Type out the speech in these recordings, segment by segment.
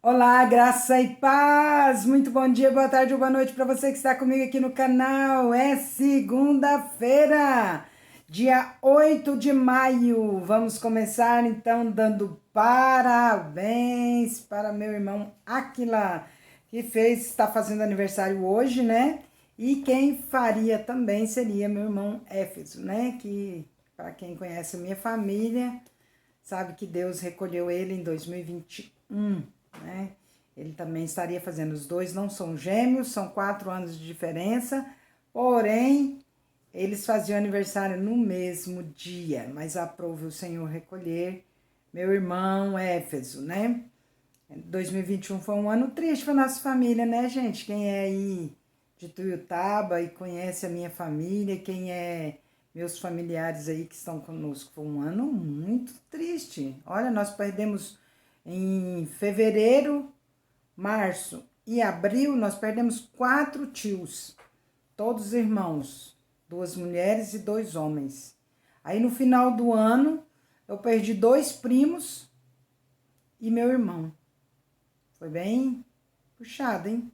Olá, graça e paz! Muito bom dia, boa tarde ou boa noite para você que está comigo aqui no canal. É segunda-feira, dia 8 de maio. Vamos começar então dando parabéns para meu irmão Aquila, que está fazendo aniversário hoje, né? E quem faria também seria meu irmão Éfeso, né? Que, para quem conhece a minha família, sabe que Deus recolheu ele em 2021, né? Ele também estaria fazendo, os dois não são gêmeos, são 4 anos de diferença, porém, eles faziam aniversário no mesmo dia, mas aprove o Senhor recolher meu irmão Éfeso, né? 2021 foi um ano triste para nossa família, né, gente? Quem é aí de Tuiutaba e conhece a minha família, quem é meus familiares aí que estão conosco, foi um ano muito triste. Olha, nós perdemos em fevereiro, março e abril, nós perdemos 4 tios, todos irmãos, 2 mulheres e 2 homens. Aí no final do ano, eu perdi 2 primos e meu irmão. Foi bem puxado, hein?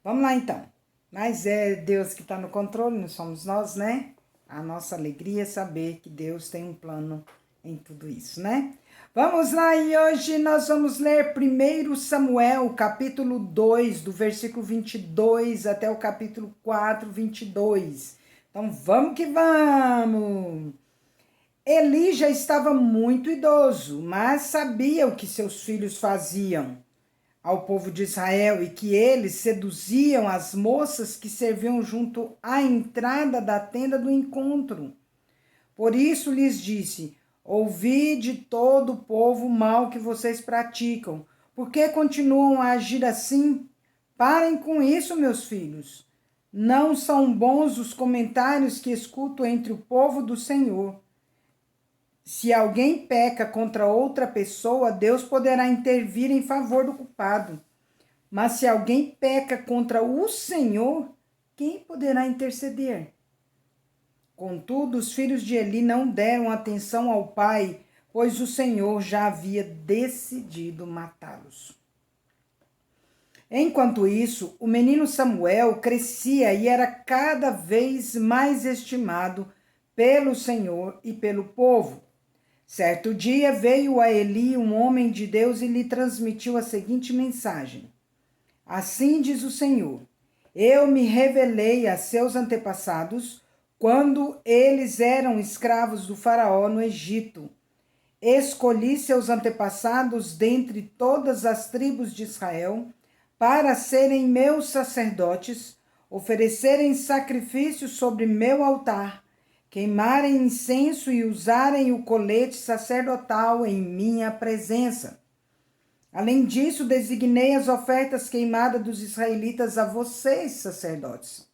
Vamos lá então. Mas é Deus que está no controle, não somos nós, né? A nossa alegria é saber que Deus tem um plano em tudo isso, né? Vamos lá, e hoje nós vamos ler 1 Samuel, capítulo 2, do versículo 22 até o capítulo 4, 22. Então vamos que vamos! Eli já estava muito idoso, mas sabia o que seus filhos faziam ao povo de Israel e que eles seduziam as moças que serviam junto à entrada da tenda do encontro. Por isso lhes disse: ouvi de todo o povo o mal que vocês praticam. Por que continuam a agir assim? Parem com isso, meus filhos. Não são bons os comentários que escuto entre o povo do Senhor. Se alguém peca contra outra pessoa, Deus poderá intervir em favor do culpado. Mas se alguém peca contra o Senhor, quem poderá interceder? Contudo, os filhos de Eli não deram atenção ao pai, pois o Senhor já havia decidido matá-los. Enquanto isso, o menino Samuel crescia e era cada vez mais estimado pelo Senhor e pelo povo. Certo dia veio a Eli um homem de Deus e lhe transmitiu a seguinte mensagem: assim diz o Senhor: eu me revelei a seus antepassados quando eles eram escravos do Faraó no Egito. Escolhi seus antepassados dentre todas as tribos de Israel para serem meus sacerdotes, oferecerem sacrifícios sobre meu altar, queimarem incenso e usarem o colete sacerdotal em minha presença. Além disso, designei as ofertas queimadas dos israelitas a vocês, sacerdotes.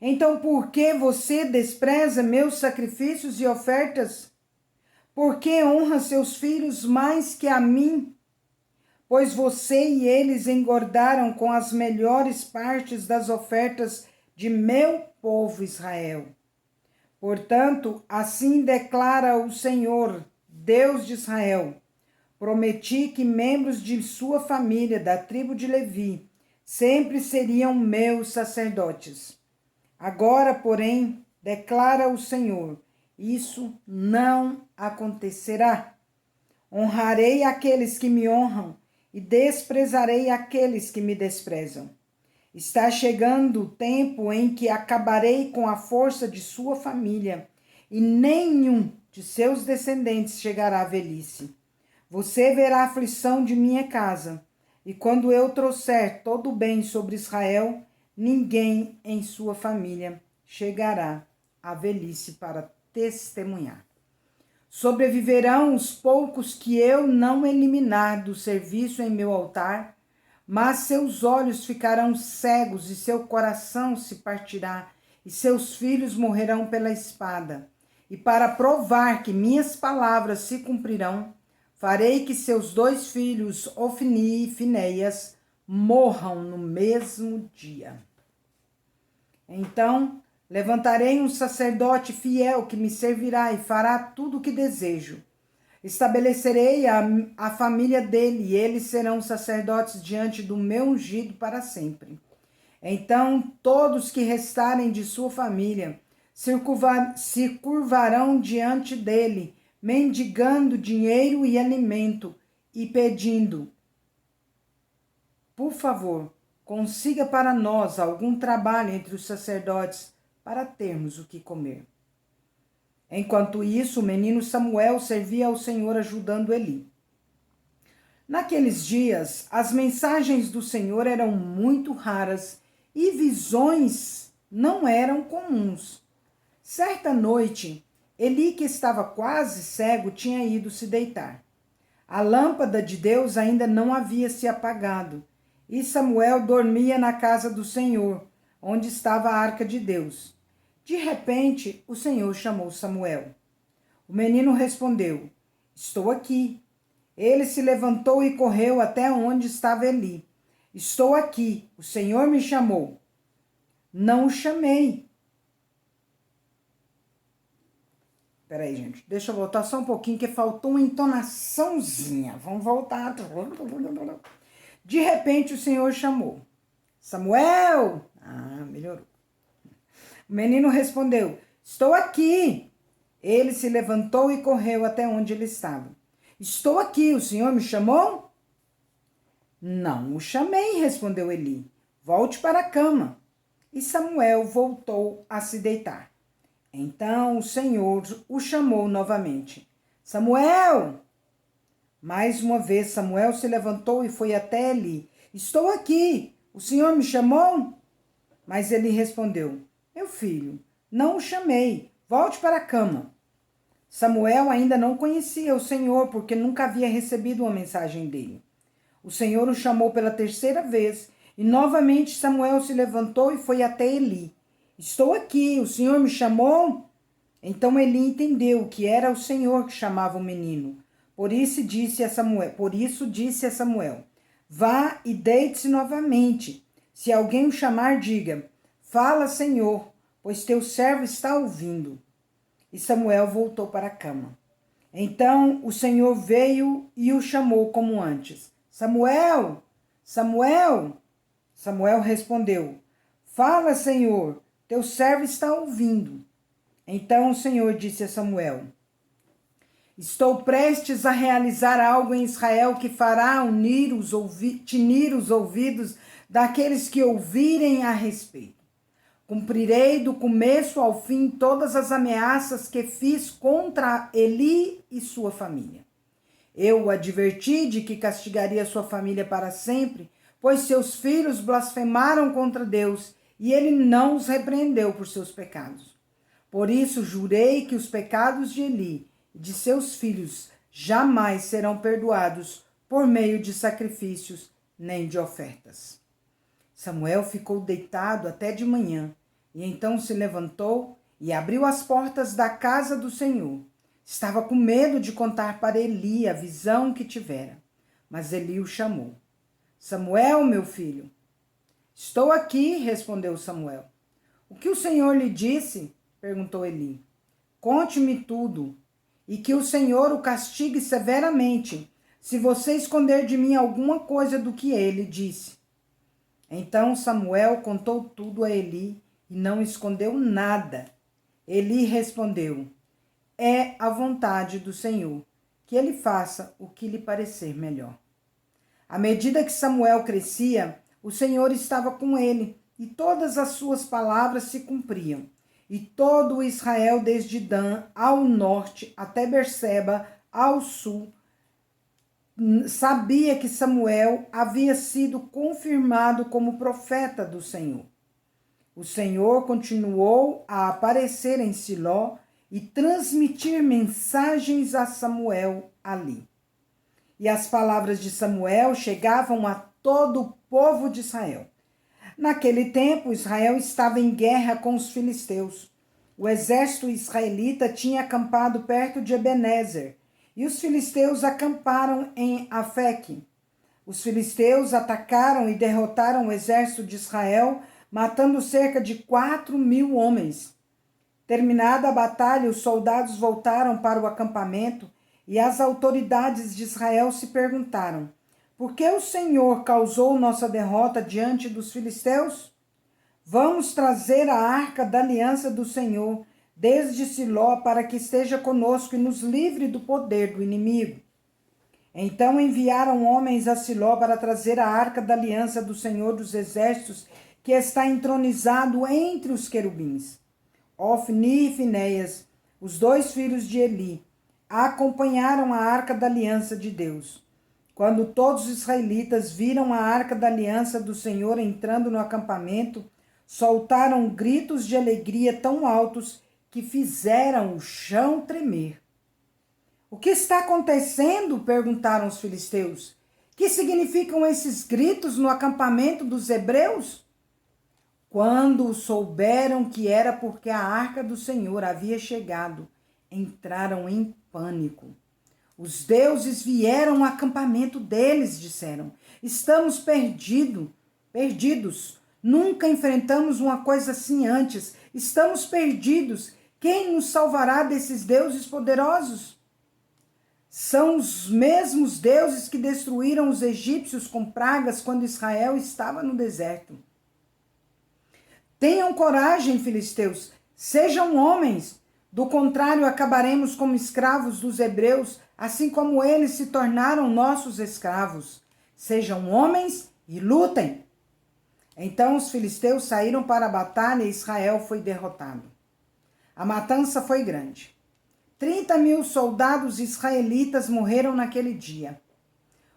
Então, por que você despreza meus sacrifícios e ofertas? Por que honra seus filhos mais que a mim? Pois você e eles engordaram com as melhores partes das ofertas de meu povo Israel. Portanto, assim declara o Senhor, Deus de Israel: prometi que membros de sua família, da tribo de Levi, sempre seriam meus sacerdotes. Agora, porém, declara o Senhor, isso não acontecerá. Honrarei aqueles que me honram e desprezarei aqueles que me desprezam. Está chegando o tempo em que acabarei com a força de sua família, e nenhum de seus descendentes chegará à velhice. Você verá a aflição de minha casa, e quando eu trouxer todo o bem sobre Israel, ninguém em sua família chegará à velhice para testemunhar. Sobreviverão os poucos que eu não eliminar do serviço em meu altar, mas seus olhos ficarão cegos e seu coração se partirá, e seus filhos morrerão pela espada. E para provar que minhas palavras se cumprirão, farei que seus 2 filhos, Ofni e Finéias, morram no mesmo dia. Então levantarei um sacerdote fiel que me servirá e fará tudo o que desejo. Estabelecerei a família dele, e eles serão sacerdotes diante do meu ungido para sempre. Então todos que restarem de sua família se curvarão diante dele, mendigando dinheiro e alimento, e pedindo: por favor, consiga para nós algum trabalho entre os sacerdotes para termos o que comer. Enquanto isso, o menino Samuel servia ao Senhor ajudando Eli. Naqueles dias, as mensagens do Senhor eram muito raras e visões não eram comuns. Certa noite, Eli, que estava quase cego, tinha ido se deitar. A lâmpada de Deus ainda não havia se apagado, e Samuel dormia na casa do Senhor, onde estava a arca de Deus. De repente, o Senhor chamou Samuel. O menino respondeu: estou aqui. Ele se levantou e correu até onde estava Eli. Estou aqui, o Senhor me chamou. Não o chamei. Peraí, gente, deixa eu voltar só um pouquinho, que faltou uma entonaçãozinha. Vamos voltar. De repente o Senhor chamou: Samuel! Ah, melhorou. O menino respondeu: estou aqui. Ele se levantou e correu até onde ele estava. Estou aqui, o Senhor me chamou? Não o chamei, respondeu Eli. Volte para a cama. E Samuel voltou a se deitar. Então o Senhor o chamou novamente. Samuel! Mais uma vez Samuel se levantou e foi até Eli. Estou aqui, o Senhor me chamou? Mas ele respondeu: meu filho, não o chamei, volte para a cama. Samuel ainda não conhecia o Senhor, porque nunca havia recebido uma mensagem dele. O Senhor o chamou pela terceira vez, e novamente Samuel se levantou e foi até Eli. Estou aqui, o Senhor me chamou? Então Eli entendeu que era o Senhor que chamava o menino. Por isso disse a Samuel: vá e deite-se novamente. Se alguém o chamar, diga: fala, Senhor, pois teu servo está ouvindo. E Samuel voltou para a cama. Então o Senhor veio e o chamou como antes. Samuel! Samuel! Samuel respondeu: fala, Senhor, teu servo está ouvindo. Então o Senhor disse a Samuel: estou prestes a realizar algo em Israel que fará tinir os ouvidos daqueles que ouvirem a respeito. Cumprirei do começo ao fim todas as ameaças que fiz contra Eli e sua família. Eu o adverti de que castigaria sua família para sempre, pois seus filhos blasfemaram contra Deus e ele não os repreendeu por seus pecados. Por isso jurei que os pecados de Eli e de seus filhos jamais serão perdoados por meio de sacrifícios nem de ofertas. Samuel ficou deitado até de manhã, e então se levantou e abriu as portas da casa do Senhor. Estava com medo de contar para Eli a visão que tivera, mas Eli o chamou. Samuel, meu filho. Estou aqui, respondeu Samuel. O que o Senhor lhe disse? Perguntou Eli. Conte-me tudo, e que o Senhor o castigue severamente, se você esconder de mim alguma coisa do que ele disse. Então Samuel contou tudo a Eli e não escondeu nada. Eli respondeu: é a vontade do Senhor, que ele faça o que lhe parecer melhor. À medida que Samuel crescia, o Senhor estava com ele, e todas as suas palavras se cumpriam. E todo o Israel, desde Dan ao norte até Berseba, ao sul, sabia que Samuel havia sido confirmado como profeta do Senhor. O Senhor continuou a aparecer em Siló e transmitir mensagens a Samuel ali. E as palavras de Samuel chegavam a todo o povo de Israel. Naquele tempo, Israel estava em guerra com os filisteus. O exército israelita tinha acampado perto de Ebenezer, e os filisteus acamparam em Afeque. Os filisteus atacaram e derrotaram o exército de Israel, matando cerca de 4.000 homens. Terminada a batalha, os soldados voltaram para o acampamento E as autoridades de Israel se perguntaram: por que o Senhor causou nossa derrota diante dos filisteus? Vamos trazer a arca da aliança do Senhor desde Siló para que esteja conosco e nos livre do poder do inimigo. Então enviaram homens a Siló para trazer a arca da aliança do Senhor dos exércitos, que está entronizado entre os querubins. Ofni e Finéias, os dois filhos de Eli, acompanharam a arca da aliança de Deus. Quando todos os israelitas viram a arca da aliança do Senhor entrando no acampamento, soltaram gritos de alegria tão altos que fizeram o chão tremer. O que está acontecendo? Perguntaram os filisteus. Que significam esses gritos no acampamento dos hebreus? Quando souberam que era porque a arca do Senhor havia chegado, entraram em pânico. Os deuses vieram ao acampamento deles, disseram. Estamos perdidos. Nunca enfrentamos uma coisa assim antes. Estamos perdidos. Quem nos salvará desses deuses poderosos? São os mesmos deuses que destruíram os egípcios com pragas quando Israel estava no deserto. Tenham coragem, filisteus, sejam homens. Do contrário, acabaremos como escravos dos hebreus, assim como eles se tornaram nossos escravos. Sejam homens e lutem. Então os filisteus saíram para a batalha e Israel foi derrotado. A matança foi grande. 30.000 soldados israelitas morreram naquele dia.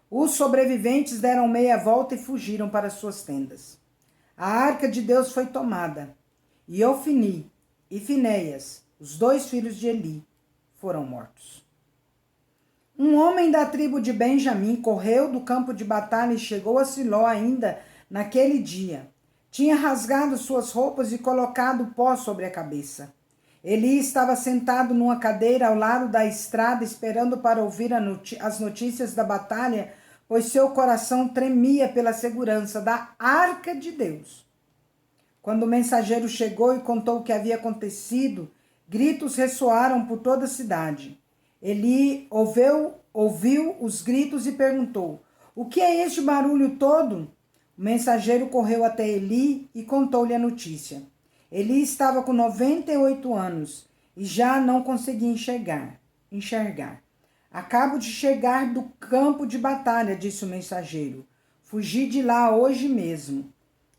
Os sobreviventes deram meia volta e fugiram para suas tendas. A arca de Deus foi tomada, e Ofni e Finéias, os dois filhos de Eli, foram mortos. Um homem da tribo de Benjamim correu do campo de batalha e chegou a Siló ainda naquele dia. Tinha rasgado suas roupas e colocado pó sobre a cabeça. Eli estava sentado numa cadeira ao lado da estrada, esperando para ouvir as notícias da batalha, pois seu coração tremia pela segurança da arca de Deus. Quando o mensageiro chegou e contou o que havia acontecido, gritos ressoaram por toda a cidade. Eli ouviu os gritos e perguntou: o que é este barulho todo? O mensageiro correu até Eli e contou-lhe a notícia. Eli estava com 98 anos e já não conseguia enxergar. Acabo de chegar do campo de batalha, disse o mensageiro. Fugi de lá hoje mesmo.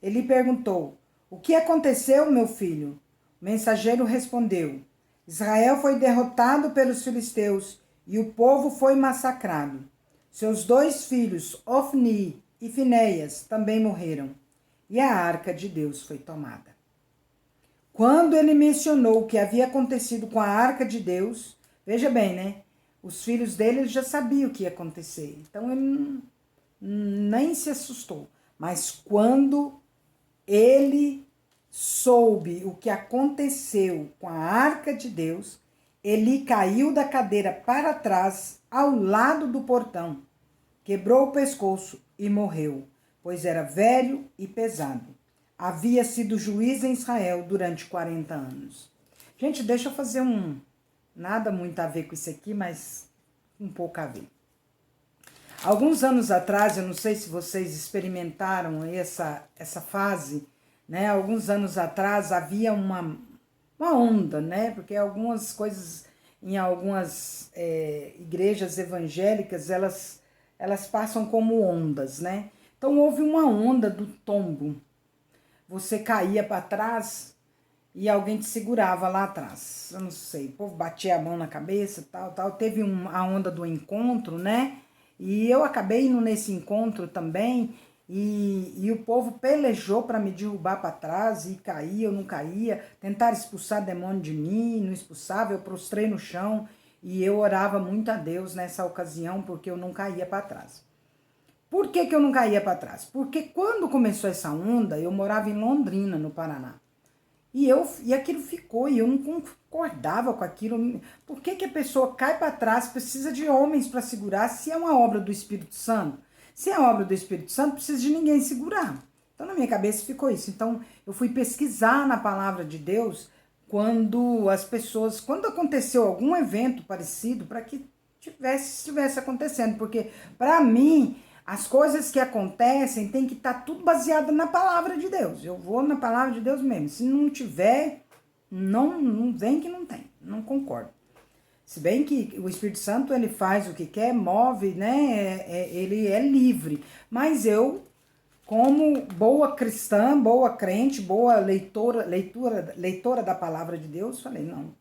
Ele perguntou: o que aconteceu, meu filho? O mensageiro respondeu: Israel foi derrotado pelos filisteus e o povo foi massacrado. Seus dois filhos, Ofni e Finéias, também morreram. E a arca de Deus foi tomada. Quando ele mencionou o que havia acontecido com a arca de Deus, veja bem, né? Os filhos dele já sabiam o que ia acontecer. Então ele nem se assustou. Mas quando ele soube o que aconteceu com a arca de Deus, ele caiu da cadeira para trás, ao lado do portão, quebrou o pescoço e morreu, pois era velho e pesado. Havia sido juiz em Israel durante 40 anos. Gente, deixa eu fazer nada muito a ver com isso aqui, mas um pouco a ver. Alguns anos atrás, eu não sei se vocês experimentaram essa fase, né? Alguns anos atrás havia uma onda, né? Porque algumas coisas em algumas igrejas evangélicas, elas passam como ondas, né? Então houve uma onda do tombo. Você caía para trás e alguém te segurava lá atrás. Eu não sei, o povo batia a mão na cabeça, tal. Teve a onda do encontro, né? E eu acabei indo nesse encontro também, e o povo pelejou para me derrubar para trás, e caía, eu não caía. Tentaram expulsar demônio de mim, não expulsava, eu prostrei no chão, e eu orava muito a Deus nessa ocasião, porque eu não caía para trás. Por que eu não caía para trás? Porque quando começou essa onda, eu morava em Londrina, no Paraná. E aquilo ficou, e eu não concordava com aquilo. Por que a pessoa cai para trás, precisa de homens para segurar, se é uma obra do Espírito Santo? Se é uma obra do Espírito Santo, precisa de ninguém segurar. Então, na minha cabeça ficou isso. Então, eu fui pesquisar na palavra de Deus quando aconteceu algum evento parecido, para que estivesse acontecendo, porque para mim as coisas que acontecem tem que estar tudo baseado na palavra de Deus. Eu vou na palavra de Deus mesmo. Se não tiver, não vem que não tem. Não concordo. Se bem que o Espírito Santo ele faz o que quer, move, né? Ele é livre. Mas eu, como boa cristã, boa crente, boa leitora da palavra de Deus, falei, não,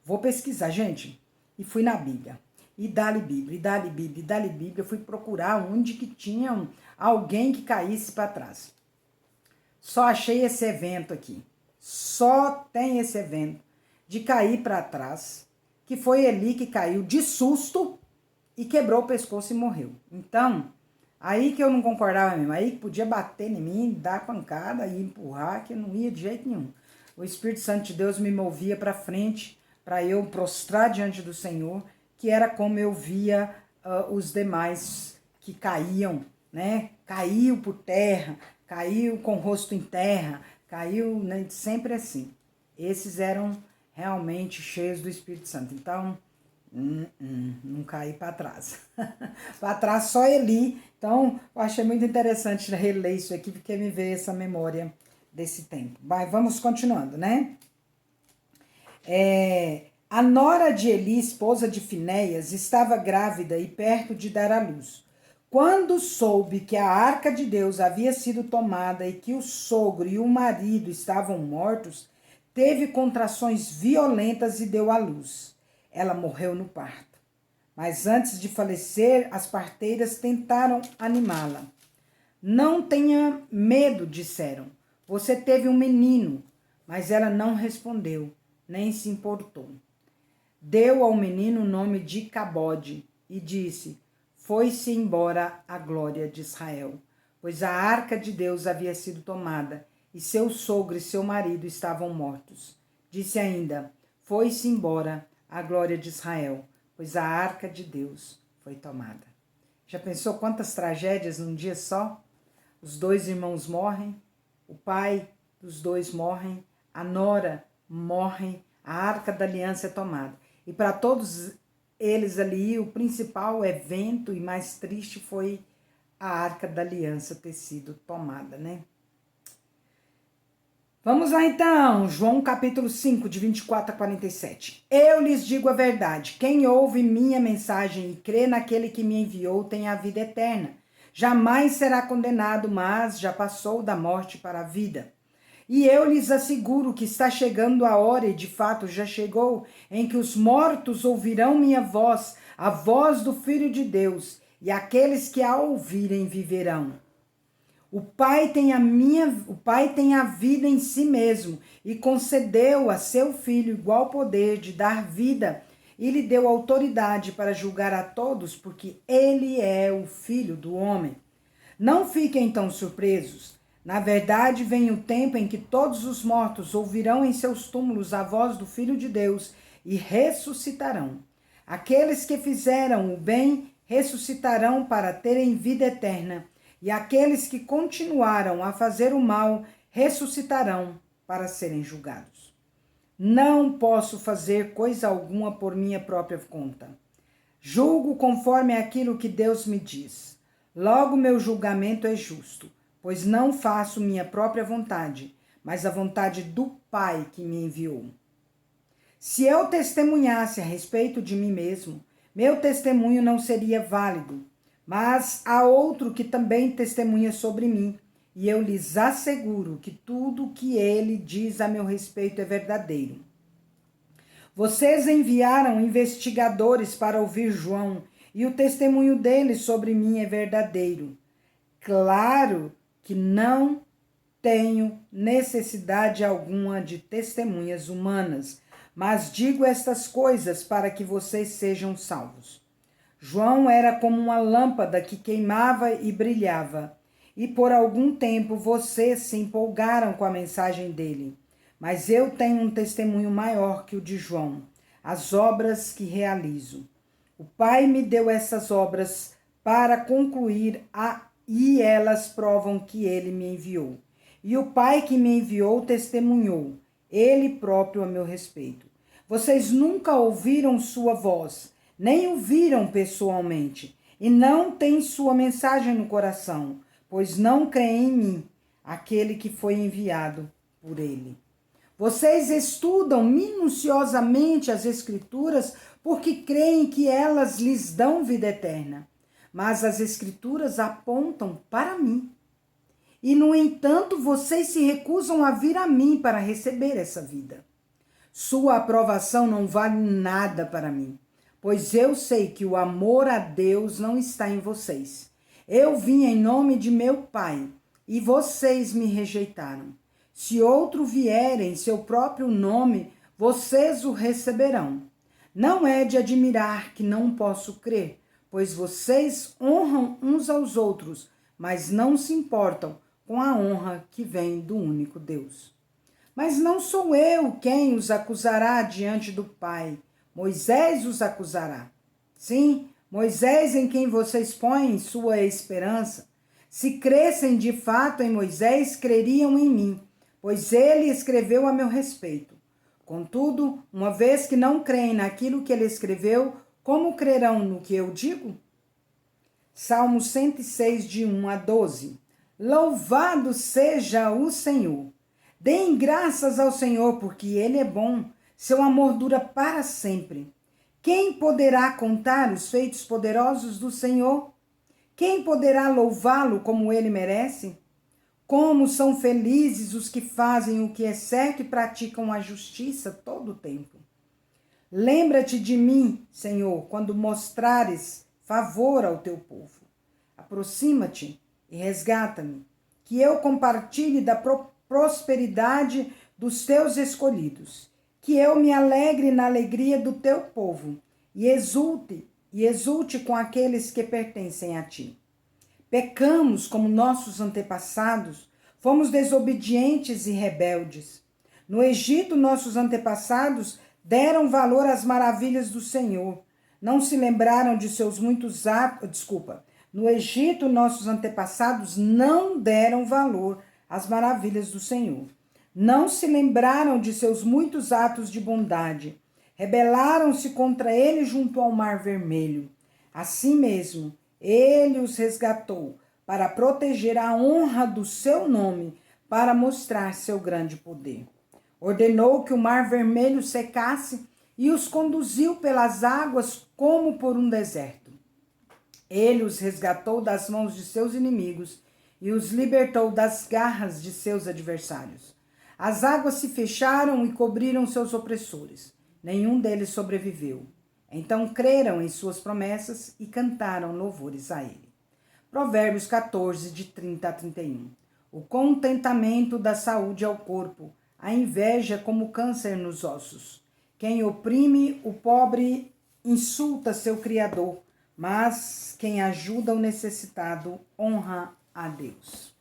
vou pesquisar, gente. E fui na Bíblia. E dá-lhe Bíblia, e dá-lhe Bíblia, e dá-lhe Bíblia. Eu fui procurar onde que tinha alguém que caísse para trás. Só achei esse evento aqui. Só tem esse evento de cair para trás, que foi Eli que caiu de susto e quebrou o pescoço e morreu. Então, aí que eu não concordava mesmo. Aí que podia bater em mim, dar pancada e empurrar, que eu não ia de jeito nenhum. O Espírito Santo de Deus me movia para frente, para eu prostrar diante do Senhor, que era como eu via os demais que caíam, né? Caiu por terra, caiu com o rosto em terra, caiu, né? Sempre assim. Esses eram realmente cheios do Espírito Santo. Então, não caí para trás. Para trás só Eli. Então, eu achei muito interessante reler isso aqui, porque me veio essa memória desse tempo. Mas vamos continuando, né? A nora de Eli, esposa de Finéias, estava grávida e perto de dar à luz. Quando soube que a arca de Deus havia sido tomada e que o sogro e o marido estavam mortos, teve contrações violentas e deu à luz. Ela morreu no parto. Mas antes de falecer, as parteiras tentaram animá-la. Não tenha medo, disseram. Você teve um menino. Mas ela não respondeu, nem se importou. Deu ao menino o nome de Cabode e disse: foi-se embora a glória de Israel, pois a arca de Deus havia sido tomada e seu sogro e seu marido estavam mortos. Disse ainda: foi-se embora a glória de Israel, pois a arca de Deus foi tomada. Já pensou quantas tragédias num dia só? Os dois irmãos morrem, o pai dos dois morrem, a nora morre, a arca da aliança é tomada. E para todos eles ali, o principal evento e mais triste foi a arca da aliança ter sido tomada, né? Vamos lá então, João capítulo 5, de 24 a 47. Eu lhes digo a verdade, quem ouve minha mensagem e crê naquele que me enviou tem a vida eterna. Jamais será condenado, mas já passou da morte para a vida. E eu lhes asseguro que está chegando a hora, e de fato já chegou, em que os mortos ouvirão minha voz, a voz do Filho de Deus, e aqueles que a ouvirem viverão. O Pai tem a vida em si mesmo e concedeu a seu Filho igual poder de dar vida e lhe deu autoridade para julgar a todos, porque ele é o Filho do homem. Não fiquem então surpresos. Na verdade, vem o tempo em que todos os mortos ouvirão em seus túmulos a voz do Filho de Deus e ressuscitarão. Aqueles que fizeram o bem ressuscitarão para terem vida eterna, e aqueles que continuaram a fazer o mal ressuscitarão para serem julgados. Não posso fazer coisa alguma por minha própria conta. Julgo conforme aquilo que Deus me diz. Logo, meu julgamento é justo, pois não faço minha própria vontade, mas a vontade do Pai que me enviou. Se eu testemunhasse a respeito de mim mesmo, meu testemunho não seria válido, mas há outro que também testemunha sobre mim, e eu lhes asseguro que tudo o que ele diz a meu respeito é verdadeiro. Vocês enviaram investigadores para ouvir João, e o testemunho dele sobre mim é verdadeiro. Claro que não tenho necessidade alguma de testemunhas humanas, mas digo estas coisas para que vocês sejam salvos. João era como uma lâmpada que queimava e brilhava, e por algum tempo vocês se empolgaram com a mensagem dele. Mas eu tenho um testemunho maior que o de João, as obras que realizo. O Pai me deu essas obras para concluir e elas provam que ele me enviou. E o Pai que me enviou testemunhou, ele próprio a meu respeito. Vocês nunca ouviram sua voz, nem o viram pessoalmente, e não têm sua mensagem no coração, pois não creem em mim, aquele que foi enviado por ele. Vocês estudam minuciosamente as Escrituras porque creem que elas lhes dão vida eterna. Mas as Escrituras apontam para mim. E, no entanto, vocês se recusam a vir a mim para receber essa vida. Sua aprovação não vale nada para mim, pois eu sei que o amor a Deus não está em vocês. Eu vim em nome de meu Pai, e vocês me rejeitaram. Se outro vier em seu próprio nome, vocês o receberão. Não é de admirar que não posso crer, pois vocês honram uns aos outros, mas não se importam com a honra que vem do único Deus. Mas não sou eu quem os acusará diante do Pai. Moisés os acusará. Sim, Moisés em quem vocês põem sua esperança. Se crescem de fato em Moisés, creriam em mim, pois ele escreveu a meu respeito. Contudo, uma vez que não creem naquilo que ele escreveu, como crerão no que eu digo? Salmo 106, de 1 a 12. Louvado seja o Senhor! Deem graças ao Senhor, porque Ele é bom, seu amor dura para sempre. Quem poderá contar os feitos poderosos do Senhor? Quem poderá louvá-lo como Ele merece? Como são felizes os que fazem o que é certo e praticam a justiça todo o tempo. Lembra-te de mim, Senhor, quando mostrares favor ao teu povo. Aproxima-te e resgata-me, que eu compartilhe da prosperidade dos teus escolhidos, que eu me alegre na alegria do teu povo e exulte com aqueles que pertencem a ti. Pecamos como nossos antepassados, fomos desobedientes e rebeldes. No Egito, nossos antepassados deram valor às maravilhas do Senhor. Não se lembraram de seus muitos atos, No Egito, nossos antepassados não deram valor às maravilhas do Senhor. Não se lembraram de seus muitos atos de bondade. Rebelaram-se contra ele junto ao Mar Vermelho. Assim mesmo, ele os resgatou para proteger a honra do seu nome, para mostrar seu grande poder. Ordenou que o Mar Vermelho secasse e os conduziu pelas águas como por um deserto. Ele os resgatou das mãos de seus inimigos e os libertou das garras de seus adversários. As águas se fecharam e cobriram seus opressores. Nenhum deles sobreviveu. Então creram em suas promessas e cantaram louvores a ele. Provérbios 14, de 30 a 31. O contentamento dá saúde ao corpo, a inveja como câncer nos ossos. Quem oprime o pobre insulta seu Criador, mas quem ajuda o necessitado honra a Deus.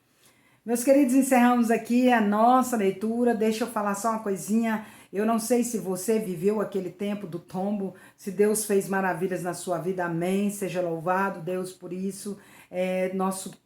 Meus queridos, encerramos aqui a nossa leitura. Deixa eu falar só uma coisinha. Eu não sei se você viveu aquele tempo do tombo, se Deus fez maravilhas na sua vida, amém. Seja louvado Deus por isso.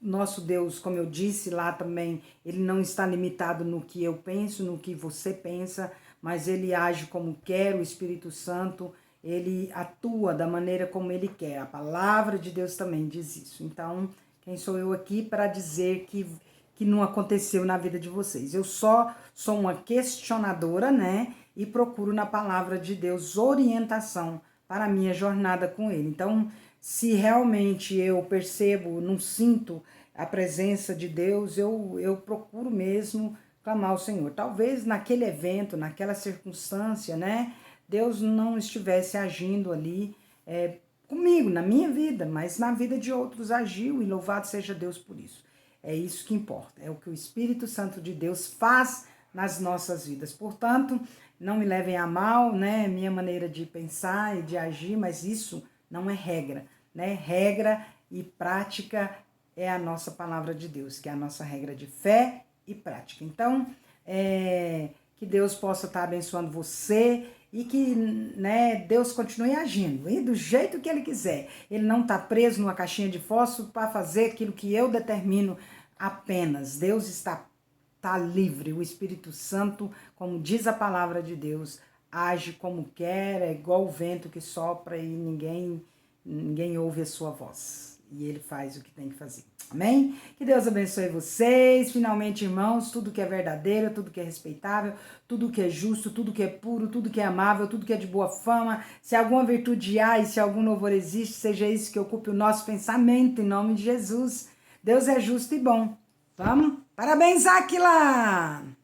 Nosso Deus, como eu disse lá também, ele não está limitado no que eu penso, no que você pensa, mas ele age como quer, o Espírito Santo, ele atua da maneira como ele quer. A palavra de Deus também diz isso. Então, quem sou eu aqui para dizer que não aconteceu na vida de vocês? Eu só sou uma questionadora, né? E procuro na palavra de Deus orientação para a minha jornada com ele. Então, se realmente eu percebo, não sinto a presença de Deus, eu procuro mesmo clamar ao Senhor. Talvez naquele evento, naquela circunstância, né? Deus não estivesse agindo ali comigo, na minha vida, mas na vida de outros agiu, e louvado seja Deus por isso. É isso que importa, é o que o Espírito Santo de Deus faz nas nossas vidas. Portanto, não me levem a mal, né, minha maneira de pensar e de agir, mas isso não é regra, né? Regra e prática é a nossa palavra de Deus, que é a nossa regra de fé e prática. Então, que Deus possa estar abençoando você e que, né, Deus continue agindo, e do jeito que Ele quiser. Ele não está preso numa caixinha de fósforo para fazer aquilo que eu determino apenas. Deus está livre, o Espírito Santo, como diz a palavra de Deus, age como quer, é igual o vento que sopra e ninguém ouve a sua voz. E ele faz o que tem que fazer. Amém? Que Deus abençoe vocês. Finalmente, irmãos, tudo que é verdadeiro, tudo que é respeitável, tudo que é justo, tudo que é puro, tudo que é amável, tudo que é de boa fama, se alguma virtude há e se algum louvor existe, seja isso que ocupe o nosso pensamento, em nome de Jesus. Deus é justo e bom. Vamos? Parabéns, Áquila!